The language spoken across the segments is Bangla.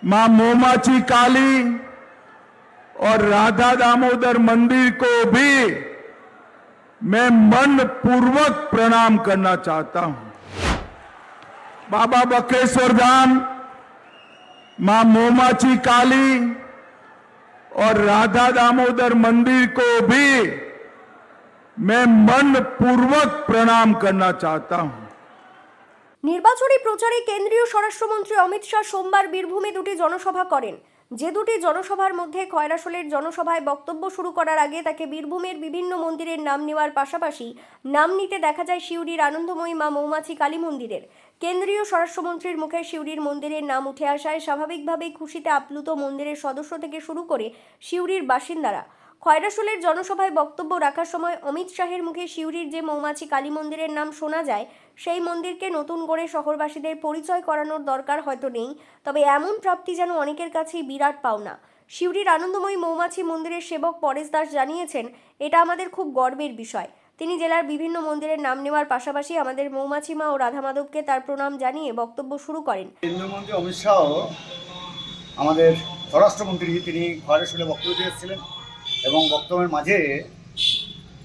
मां मोमाची काली और राधा दामोदर मंदिर को भी मैं मन पूर्वक प्रणाम करना चाहता हूं। बाबा बकेश्वर धाम, मां मोमाची काली और राधा दामोदर मंदिर को भी मैं मन पूर्वक प्रणाम करना चाहता हूं। নির্বাচনী প্রচারে কেন্দ্রীয় স্বরাষ্ট্রমন্ত্রী অমিত শাহ সোমবার বীরভূমে দুটি জনসভা করেন। যে দুটি জনসভার মধ্যে খয়রাশোলের জনসভায় বক্তব্য শুরু করার আগে তাকে বীরভূমের বিভিন্ন মন্দিরের নাম নেওয়ার পাশাপাশি নাম নিতে দেখা যায় সিউড়ির আনন্দময়ী মা মৌমাছি কালী মন্দিরের। কেন্দ্রীয় স্বরাষ্ট্রমন্ত্রীর মুখে সিউড়ির মন্দিরের নাম উঠে আসায় স্বাভাবিকভাবেই খুশিতে আপ্লুত মন্দিরের সদস্য থেকে শুরু করে সিউড়ির বাসিন্দারা। খয়রাশোলের জনসভায় বক্তব্য রাখার সময় অমিত শাহের মুখে সিউড়ির যে মৌমাছি কালী মন্দিরের নাম শোনা যায়, সেই মন্দিরকে নতুন করে শহরবাসীদের পরিচয় করানোর দরকার হয়তো নেই, তবে এমন প্রাপ্তি যেন অনেকের কাছেই বিরাট পাওনা। সিউড়ির আনন্দময়ী মৌমাছি মন্দিরের সেবক পরেশ দাস জানিয়েছেন, এটা আমাদের খুব গর্বের বিষয়। তিনি জেলার বিভিন্ন মন্দিরের নাম নেওয়ার পাশাপাশি আমাদের মৌমাছি মা ও রাধা মাধবকে তার প্রণাম জানিয়ে বক্তব্য শুরু করেন। কেন্দ্রীয় মন্ত্রী অমিত শাহ আমাদের স্বরাষ্ট্রমন্ত্রী তিনি খয়রাশোলে বক্তব্য দিয়েছিলেন এবং বক্তব্যের মাঝে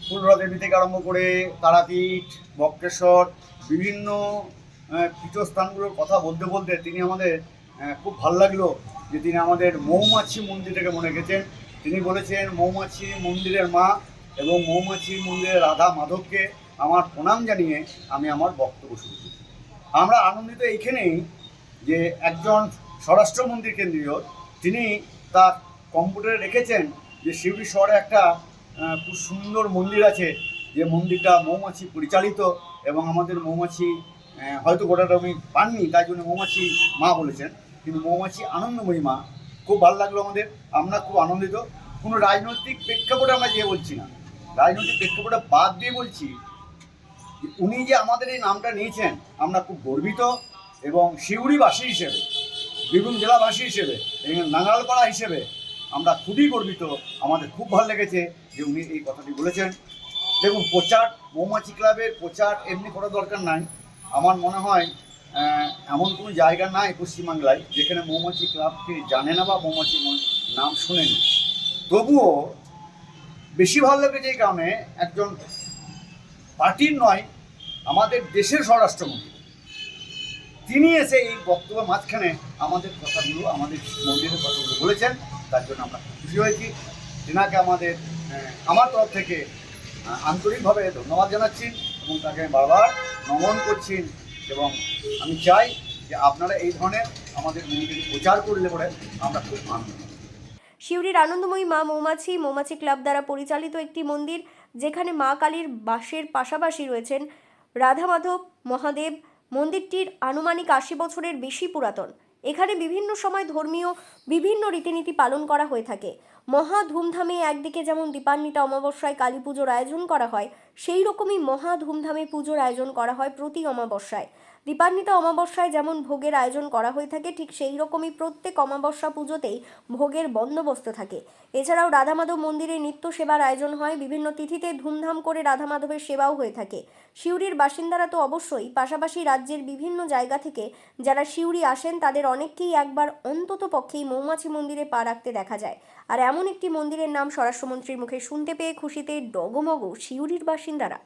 ফুলরা দেবী থেকে আরম্ভ করে তারাপীঠ, বক্রেশ্বর, বিভিন্ন পীঠস্থানগুলোর কথা বলতে বলতে তিনি আমাদের খুব ভালো লাগলো যে তিনি আমাদের মৌমাছি মন্দিরটাকে মনে রেখেছেন। তিনি বলেছেন মৌমাছি মন্দিরের মা এবং মৌমাছি মন্দিরের রাধা মাধবকে আমার প্রণাম জানিয়ে আমি আমার বক্তব্য শুরু করি। আমরা আনন্দিত এইখানেই যে একজন স্বরাষ্ট্রমন্ত্রী কেন্দ্রীয় তিনি তার কম্পিউটারে রেখেছেন যে সিউড়ি শহরে একটা খুব সুন্দর মন্দির আছে, যে মন্দিরটা মৌমাছি পরিচালিত এবং আমাদের মৌমাছি হয়তো গোটাটা উনি পাননি, তাই জন্য মৌমাছি মা বলেছেন, কিন্তু মৌমাছি আনন্দময়ী মা। খুব ভালো লাগলো আমাদের, আমরা খুব আনন্দিত। কোনো রাজনৈতিক প্রেক্ষাপটে আমরা যে বলছি না, রাজনৈতিক প্রেক্ষাপটে বাদ দিয়ে বলছি যে উনি যে আমাদের এই নামটা নিয়েছেন আমরা খুব গর্বিত এবং সিউড়িবাসী হিসেবে, বীরভূম জেলাবাসী হিসেবে এবং নাঙ্গালপাড়া হিসেবে আমরা খুবই গর্বিত। আমাদের খুব ভালো লেগেছে যে উনি এই কথাটি বলেছেন। দেখুন, প্রচার মৌমাছি ক্লাবের প্রচার এমনি করার দরকার নাই। আমার মনে হয় এমন কোনো জায়গা নাই পশ্চিমবাংলায় যেখানে মৌমাছি ক্লাবকে জানে না বা মৌমাছি নাম শুনেনি। তবুও বেশি ভালো লেগেছে এই কারণে একজন পার্টির নয়, আমাদের দেশের স্বরাষ্ট্রমন্ত্রী তিনি এসে এই বক্তব্যের মাঝখানে আমাদের কথাগুলো, আমাদের মন্দিরের কথাগুলো বলেছেন। তার জন্য আমরা খুশি হয়েছি। তেনাকে আমার তরফ থেকে আন্তরিকভাবে ধন্যবাদ জানাচ্ছি এবং তাকে বারবার নমন করছি এবং আমি চাই যে আপনারা এই ধরনের আমাদের মন্দির প্রচার করলে পরে আমরা খুব আনন্দ। সিউড়ির আনন্দময়ী মা মৌমাছি ক্লাব দ্বারা পরিচালিত একটি মন্দির, যেখানে মা কালীর বাসের পাশাপাশি রয়েছেন রাধা মাধব মহাদেব। মন্দিরটির আনুমানিক ৮০ বছরের বেশি পুরাতন। এখানে বিভিন্ন সময় ধর্মীয় বিভিন্ন রীতিনীতি পালন করা হয়ে থাকে। মহা ধুমধামে একদিকে যেমন দীপান্বিতা অমাবস্যায় কালী পুজোর আয়োজন করা হয়, সেই রকমই মহা ধুমধামে পুজোর আয়োজন করা হয় প্রতি অমাবস্যায়। দীপান্বিতা অমাবস্যায় যেমন ভোগের আয়োজন করা হয়ে থাকে, ঠিক সেই রকমই প্রত্যেক অমাবস্যা পুজোতেই ভোগের বন্দোবস্ত থাকে। এছাড়াও রাধা মাধব মন্দিরে নিত্য সেবার আয়োজন হয়। বিভিন্ন তিথিতে ধুমধাম করে রাধা মাধবের সেবাও হয়ে থাকে। সিউড়ির বাসিন্দারা তো অবশ্যই, পাশাপাশি রাজ্যের বিভিন্ন জায়গা থেকে যারা সিউড়ি আসেন তাদের অনেককেই একবার অন্তত পক্ষেই মৌমাছি মন্দিরে পা রাখতে দেখা যায়। আর এমন একটি মন্দিরের নাম স্বরাষ্ট্রমন্ত্রীর মুখে শুনতে পেয়ে খুশিতে ডগমগ সিউড়ির বাসিন্দারা।